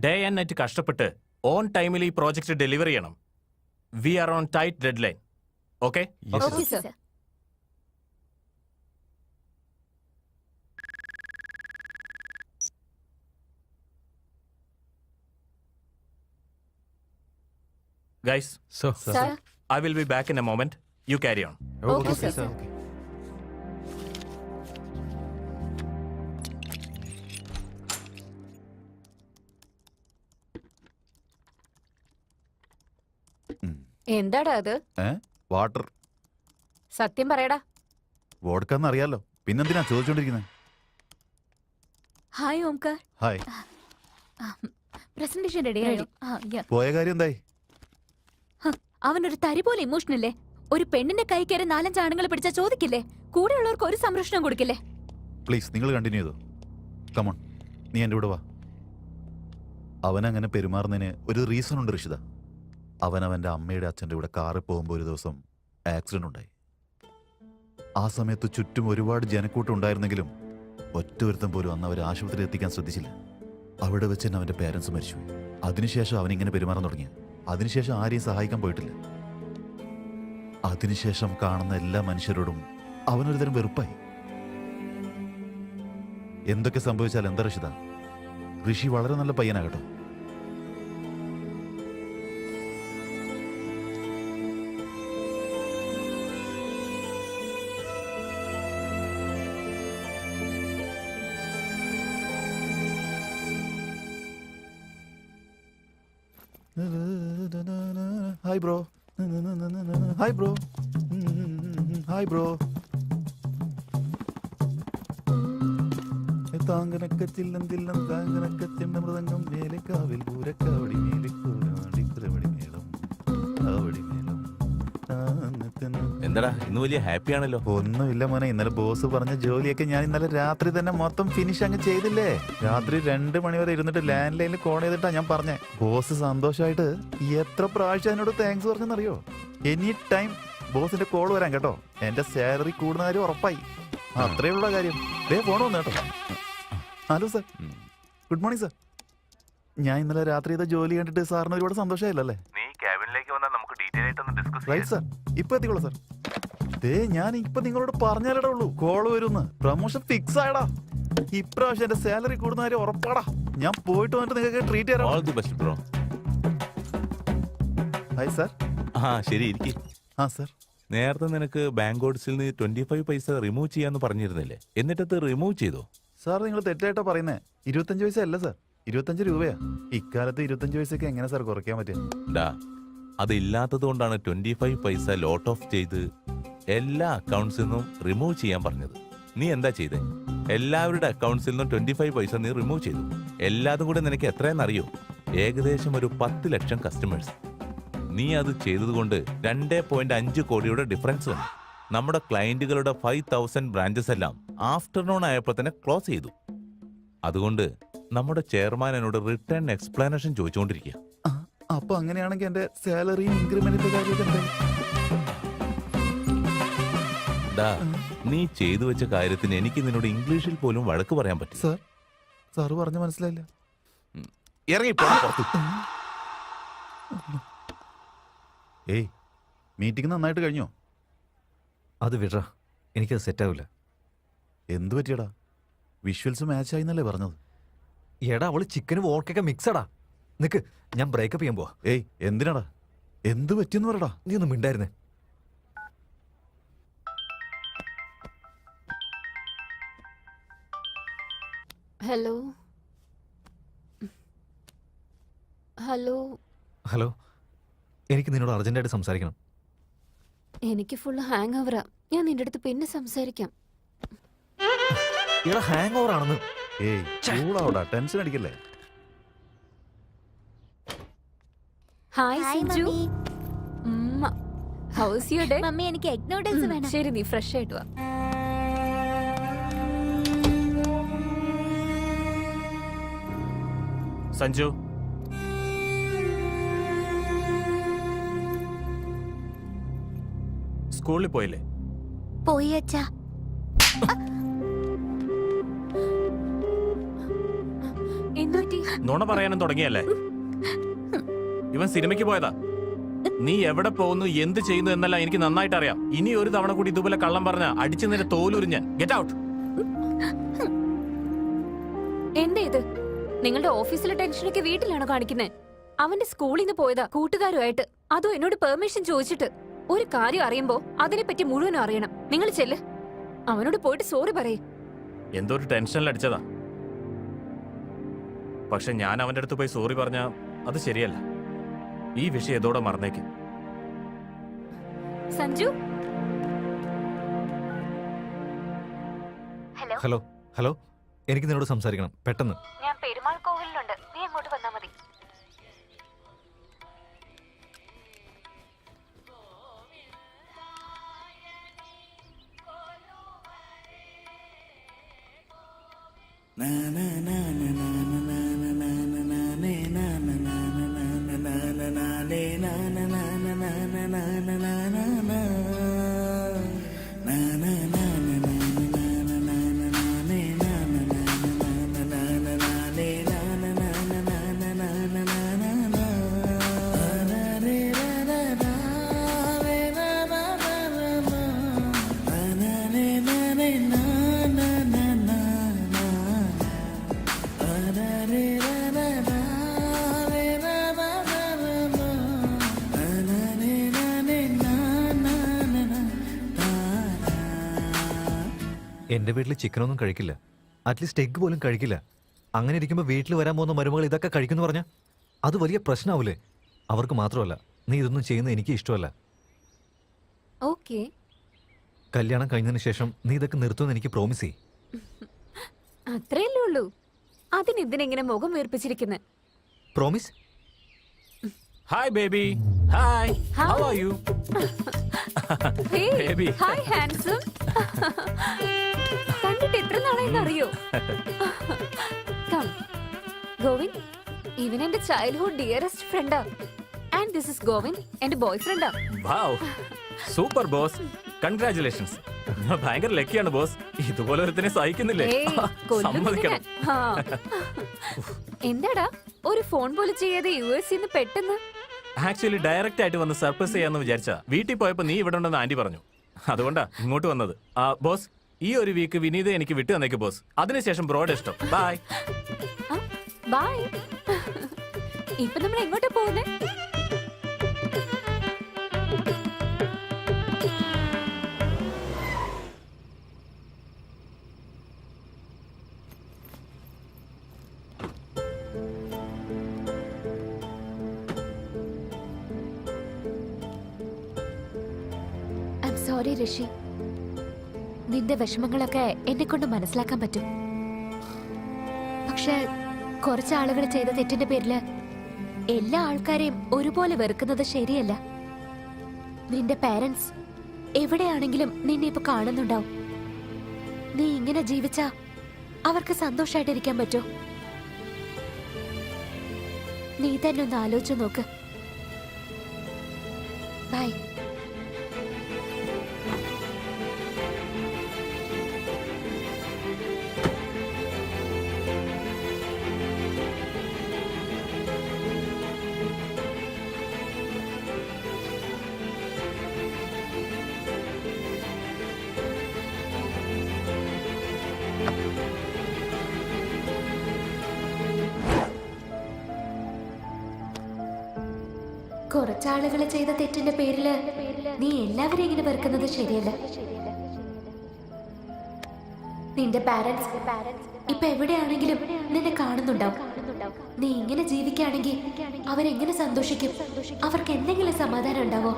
Day and night കഷ്ടപ്പെട്ട് on ടൈമിൽ ഈ പ്രോജക്റ്റ് ഡെലിവർ ചെയ്യണം. We are on tight deadline. Okay? Okay sir. Guys, Sir. I will be back in a moment. You carry on. Okay, sir. എന്താടാ അത്? Water. സത്യം പറയടാ. വോഡ്ക്കാന്ന് അറിയാലോ, പിന്നെന്തിനാ ചോദിച്ചോണ്ടിരിക്കുന്നത്? ഹായ് ഓംകാർ. ഹായ്. പ്രസന്റേഷൻ റെഡിയായോ? പോയ കാര്യം എന്തായി? അവനൊരു തരി പോലെ ഇമോഷണല്ലേ. ഒരു പെണ്ണിന്റെ കൈ കയറി 4-5 ആണുങ്ങൾ പിടിച്ചാ ചോദിക്കില്ലേ? കൂടെയുള്ളവർക്ക് ഒരു സംരക്ഷണം കൊടുക്കില്ലേ? പ്ലീസ് നിങ്ങൾ കണ്ടിന്യൂ ചെയ്തോ. കമോൺ, നീ എൻ്റെ കൂടെ വാ. അവനങ്ങനെ പെരുമാറുന്നതിന് ഒരു റീസൺ ഉണ്ട് ഋഷിത. അവൻ്റെ അമ്മയുടെ അച്ഛൻ്റെ കൂടെ കാറിൽ പോകുമ്പോൾ ഒരു ദിവസം ആക്സിഡന്റ് ഉണ്ടായി. ആ സമയത്ത് ചുറ്റും ഒരുപാട് ജനക്കൂട്ടം ഉണ്ടായിരുന്നെങ്കിലും ഒറ്റ ഒരുത്തം പോലും അന്ന് അവർ ആശുപത്രിയിൽ എത്തിക്കാൻ ശ്രദ്ധിച്ചില്ല. അവിടെ വെച്ച് തന്നെ അവൻ്റെ പേരൻസ് മരിച്ചുപോയി. അതിനുശേഷം അവനിങ്ങനെ പെരുമാറാൻ തുടങ്ങി. അതിനുശേഷം ആരെയും സഹായിക്കാൻ പോയിട്ടില്ല. അതിനുശേഷം കാണുന്ന എല്ലാ മനുഷ്യരോടും അവനൊരു തരം വെറുപ്പായി. എന്തൊക്കെ സംഭവിച്ചാൽ എന്താ ഋഷിത, ഋഷി വളരെ നല്ല പയ്യനാകട്ടോ. Hi bro. Hi bro. Hi bro. താങ്കനക്ക ചില്ലം ചില്ലം താങ്കനക്ക ചെണ്ട മൃദംഗം മേലക്കാവിൽ പൂരക്കാവടി മേലക്കൂരവടി മേളം കാവടി മേളം. എന്താടാ ഇന്ന് വലിയ ഹാപ്പി ആണല്ലോ? ഒന്നുമില്ല മോനെ, ഇന്നലെ ബോസ് പറഞ്ഞ ജോലിയൊക്കെ ഞാൻ ഇന്നലെ രാത്രി തന്നെ മൊത്തം ഫിനിഷ് അങ്ങ് ചെയ്തില്ലേ. രാത്രി 2 മണി വരെ ഇരുന്നിട്ട് ലാൻഡ് ലൈനിൽ കോൾ ചെയ്തിട്ടാ ഞാൻ പറഞ്ഞേ. ബോസ് സന്തോഷമായിട്ട് എത്ര പ്രാവശ്യം അതിനോട് താങ്ക്സ് പറഞ്ഞെന്നറിയോ? എനി ടൈം ബോസിന്റെ കോൾ വരാൻ കേട്ടോ. എന്റെ സാലറി കൂടുന്ന കാര്യം ഉറപ്പായി. അത്രയുള്ള കാര്യം. ഫോൺ വന്നു കേട്ടോ. Hello sir, good morning sir. ഞാൻ ഇന്നലെ രാത്രി ചെയ്ത ജോലി കണ്ടിട്ട് സാറിന് ഒരുപാട് സന്തോഷമായില്ലേ? റൈറ്റ് സാർ, ഇപ്പൊ എത്തിക്കോളൂ സാർ. ഞാൻ ഇപ്പൊ നിങ്ങളോട് പറഞ്ഞാലേ ഉള്ളൂ കോള് വരുമെന്ന്. പ്രൊമോഷൻ ഫിക്സ് ആയടാ. ഇപ്രാവശ്യം എന്റെ സാലറി കൂടുന്ന കാര്യം ഉറപ്പാടാ. ഞാൻ പോയിട്ട് വന്നിട്ട് നിങ്ങൾക്ക് ട്രീറ്റ് ചെയ്യാം. Hi sir. ശരി ഇരിക്ക്. സാർ, നേരത്തെ നിനക്ക് ബാങ്ക് ഓഡ്സിൽ നിന്ന് 25 പൈസ റിമൂവ് ചെയ്യാന്ന് പറഞ്ഞിരുന്നില്ലേ? എന്നിട്ടത് റിമൂവ് ചെയ്തോ? സാർ നിങ്ങൾ തെറ്റായിട്ടാ പറയുന്നേ. 25 പൈസ അല്ല സാർ, 25 രൂപയാ. ഇക്കാലത്ത് 25 പൈസക്ക് എങ്ങനെ സാർ കുറയ്ക്കാൻ പറ്റുക? അതില്ലാത്തത് കൊണ്ടാണ് 25 പൈസ ലോട്ട് ഓഫ് ചെയ്ത് എല്ലാ അക്കൗണ്ട്സിൽ നിന്നും റിമൂവ് ചെയ്യാൻ പറഞ്ഞത്. നീ എന്താ ചെയ്തേ? എല്ലാവരുടെ അക്കൗണ്ട്സിൽ നിന്നും 25 പൈസ നീ റിമൂവ് ചെയ്തു. എല്ലാതും കൂടെ നിനക്ക് എത്രയെന്നറിയോ? ഏകദേശം ഒരു 10 ലക്ഷം കസ്റ്റമേഴ്സ്. നീ അത് ചെയ്തതുകൊണ്ട് 2.5 കോടിയുടെ ഡിഫറൻസ് വന്നു. നമ്മുടെ ക്ലയന്റുകളുടെ 5000 ബ്രാഞ്ചസ് എല്ലാം ആഫ്റ്റർനൂൺ ആയപ്പോൾ തന്നെ ക്ലോസ് ചെയ്തു. അതുകൊണ്ട് നമ്മുടെ ചെയർമാൻ എന്നോട് റിട്ടേൺ എക്സ്പ്ലനേഷൻ ചോദിച്ചുകൊണ്ടിരിക്കുക. അപ്പൊ അങ്ങനെയാണെങ്കിൽ എന്റെ സാലറിയും ഇൻക്രിമെന്റിന്റെ കാര്യമൊക്കെ നീ ചെയ്തു വെച്ച കാര്യത്തിന് എനിക്ക് നിന്നോട് ഇംഗ്ലീഷിൽ പോലും വഴക്ക് പറയാൻ പറ്റും. സാർ, സാറ് പറഞ്ഞ മനസ്സിലായില്ല. ഇറങ്ങിപ്പോ. ഏയ്, മീറ്റിംഗ് നന്നായിട്ട് കഴിഞ്ഞോ? അത് വിട, എനിക്കത് സെറ്റാവില്ല. എന്തു പറ്റിയടാ? വിഷ്വൽസ് മാച്ച് ആയിന്നല്ലേ പറഞ്ഞത്? എടാ, അവള് ചിക്കനും വോൾക്കൊക്കെ മിക്സഡാ. നിക്ക്, ഞാൻ ബ്രേക്കപ്പ് ചെയ്യാൻ പോവാ. ഏയ്, എന്തിനാടാ? എന്ത് പറ്റിയെന്ന് പറടാ. നീ ഒന്നും മിണ്ടായിരുന്നേ. ഹലോ ഹലോ ഹലോ, എനിക്ക് നിന്നോട് അർജന്റായിട്ട് സംസാരിക്കണം. എനിക്ക് ഫുള്ള് ഹാങ് ഓവറാ. ഞാൻ നിന്റെ അടുത്ത് പിന്നെ സംസാരിക്കാം. എടാ, ഹാങ് ഓവർ ആണെന്ന്. ഏയ്, ചൂടാവടാ, ടെൻഷൻ അടിക്കല്ലേ. Hi Siju. How's your day? Mummy, എനിക്ക് എഗ് നൂഡിൽസ് വേണം. ശരി, നീ ഫ്രഷ് ആയിട്ട് വാ. സഞ്ജു, സ്കൂളിൽ പോയില്ലേ? പോയി അച്ഛാ. എന്തുപറ്റി? നുണ പറയാനും തുടങ്ങിയല്ലേ? ഇവൻ സിനിമയ്ക്ക് പോയതാ. നീ എവിടെ പോകുന്നു, എന്ത് ചെയ്യുന്നു എന്നല്ല എനിക്ക് നന്നായിട്ട് അറിയാം. ഇനി ഒരു തവണ കൂടി ഇതുപോലെ കള്ളം പറഞ്ഞ അടിച്ചു നിന്റെ തോലുരിഞ്ഞാൻ. Get out. എന്താ ഇത്? നിങ്ങളുടെ ഓഫീസിലെ ടെൻഷനൊക്കെ വീട്ടിലാണോ കാണിക്കുന്നത്? അവന്റെ സ്കൂളിൽ നിന്ന് പോയതാ കൂട്ടുകാരുമായിട്ട്, അതും എന്നോട് പെർമിഷൻ ചോദിച്ചിട്ട്. ഒരു കാര്യം അറിയുമ്പോ അതിനെപ്പറ്റി മുഴുവനും അറിയണം. നിങ്ങൾ ചെല്ല്, അവനോട് പോയിട്ട് സോറി പറയേ. എന്തോ ഒരു ടെൻഷനിൽ അടിച്ചതാ. പക്ഷെ ഞാൻ അവന്റെ അടുത്ത് പോയി സോറി പറഞ്ഞ അത് ശരിയല്ല. ഈ വിഷയം എതോടെ മറന്നേക്ക്. സഞ്ജു, ഹലോ ഹലോ, എനിക്ക് നിന്നോട് സംസാരിക്കണം പെട്ടെന്ന്. ഞാൻ പെരുമാൾ കോവിലുണ്ട്, നീ അങ്ങോട്ട് വന്നാ മതി. എന്റെ വീട്ടിൽ ചിക്കനൊന്നും കഴിക്കില്ല, അറ്റ്ലീസ്റ്റ് എഗ് പോലും കഴിക്കില്ല. അങ്ങനെ ഇരിക്കുമ്പോൾ വീട്ടിൽ വരാൻ പോകുന്ന മരുമകൾ ഇതൊക്കെ കഴിക്കുന്നു പറഞ്ഞാൽ അത് വലിയ പ്രശ്നമാവൂലേ? അവർക്ക് മാത്രമല്ല, നീ ഇതൊന്നും ചെയ്യുന്നത് എനിക്ക് ഇഷ്ടമല്ല. ഓക്കേ, കല്യാണം കഴിഞ്ഞതിന് ശേഷം നീ ഇതൊക്കെ നിർത്തുമെന്ന് എനിക്ക് പ്രോമിസ് ചെയ്യ്. അത്രയല്ലേ ഉള്ളൂ. അതിനെന്തിനെങ്ങനെ മുഖം വീർപ്പിച്ചിരിക്കുന്നത്? Promise. Hi baby. Hi. How are you? Baby. Hi handsome. കണ്ടിട്ട് എത്ര നാളായെന്ന് അറിയോ? ഗോവിൻ, ഇവൻ എന്റെ ചൈൽഡ്ഹുഡ് ഡിയറസ്റ്റ് ഫ്രണ്ടാ. ആൻഡ് ദിസ് ഇസ് ഗോവിൻ, എന്റെ ബോയ് ഫ്രണ്ടാ. Wow, super boss. കൺഗ്രാറ്റുലേഷൻസ്. ഭയങ്കര ലക്കിയാണ് ബോസ്. ഇതുപോലെ ഒരുത്തിനെ സഹിക്കുന്നില്ലേ? സമ്മതിക്കണം. എന്താടാ ഒരു ഫോൺ പോലും ചെയ്യാതെ US പെട്ടെന്ന്? ആക്ച്വലി ഡയറക്റ്റ് ആയിട്ട് വന്ന് സർപ്രൈസ് ചെയ്യാന്ന് വിചാരിച്ചാ. വീട്ടിൽ പോയപ്പോ നീ ഇവിടെ ഉണ്ടെന്ന് ആന്റി പറഞ്ഞു, അതുകൊണ്ടാ ഇങ്ങോട്ട് വന്നത്. ബോസ്, ഈ ഒരു വീക്ക് വിനീത എനിക്ക് വിട്ടു തന്നേക്ക് ബോസ്. അതിനുശേഷം ബ്രോഡ് ഇഷ്ടം. Bye bye. ഇപ്പൊ നമ്മൾ എങ്ങോട്ടാ പോകുന്നേ? സോറി ഋഷി, നിന്റെ വിഷമങ്ങളൊക്കെ എന്നെ കൊണ്ട് മനസ്സിലാക്കാൻ പറ്റും. പക്ഷെ കുറച്ച് ആളുകൾ ചെയ്ത തെറ്റിന്റെ പേരില് എല്ലാ ആൾക്കാരെയും ഒരുപോലെ വെറുക്കുന്നത് ശരിയല്ല. നിന്റെ പേരൻസ് എവിടെയാണെങ്കിലും നിന്നെ ഇപ്പൊ കാണുന്നുണ്ടാവും. നീ ഇങ്ങനെ ജീവിച്ചാ അവർക്ക് സന്തോഷായിട്ടിരിക്കാൻ പറ്റോ? നീ തന്നെ ഒന്ന് ആലോചിച്ചു നോക്ക്. ബൈ. കുറച്ചാളുകൾ ചെയ്ത തെറ്റിന്റെ പേരില് നീ എല്ലാവരെയും ഇങ്ങനെ വെറുക്കുന്നത് ശരിയല്ല. നിന്റെ പാരന്റ്സ് ഇപ്പൊ എവിടെയാണെങ്കിലും നിന്നെ കാണുന്നുണ്ടാവും. നീ ഇങ്ങനെ ജീവിക്കുകയാണെങ്കിൽ അവരെങ്ങനെ സന്തോഷിക്കും? അവർക്ക് എന്തെങ്കിലും സമാധാനം ഉണ്ടാവോ?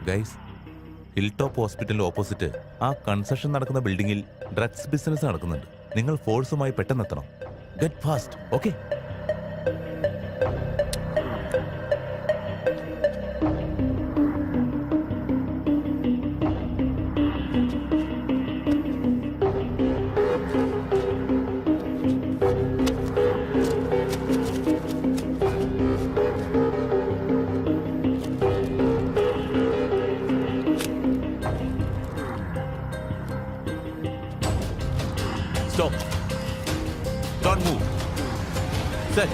ഗൈസ്, ഹിൽ ടോപ്പ് ഹോസ്പിറ്റലിന് ഓപ്പോസിറ്റ് ആ കൺസ്ട്രക്ഷൻ നടക്കുന്ന ബിൽഡിംഗിൽ ഡ്രഗ്സ് ബിസിനസ് നടക്കുന്നുണ്ട്. നിങ്ങൾ ഫോഴ്സുമായി പെട്ടെന്ന് എത്തണം. Get fast, okay? Stop. Don't move. Set.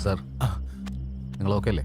Sir നിങ്ങൾ ഓക്കെ അല്ലേ?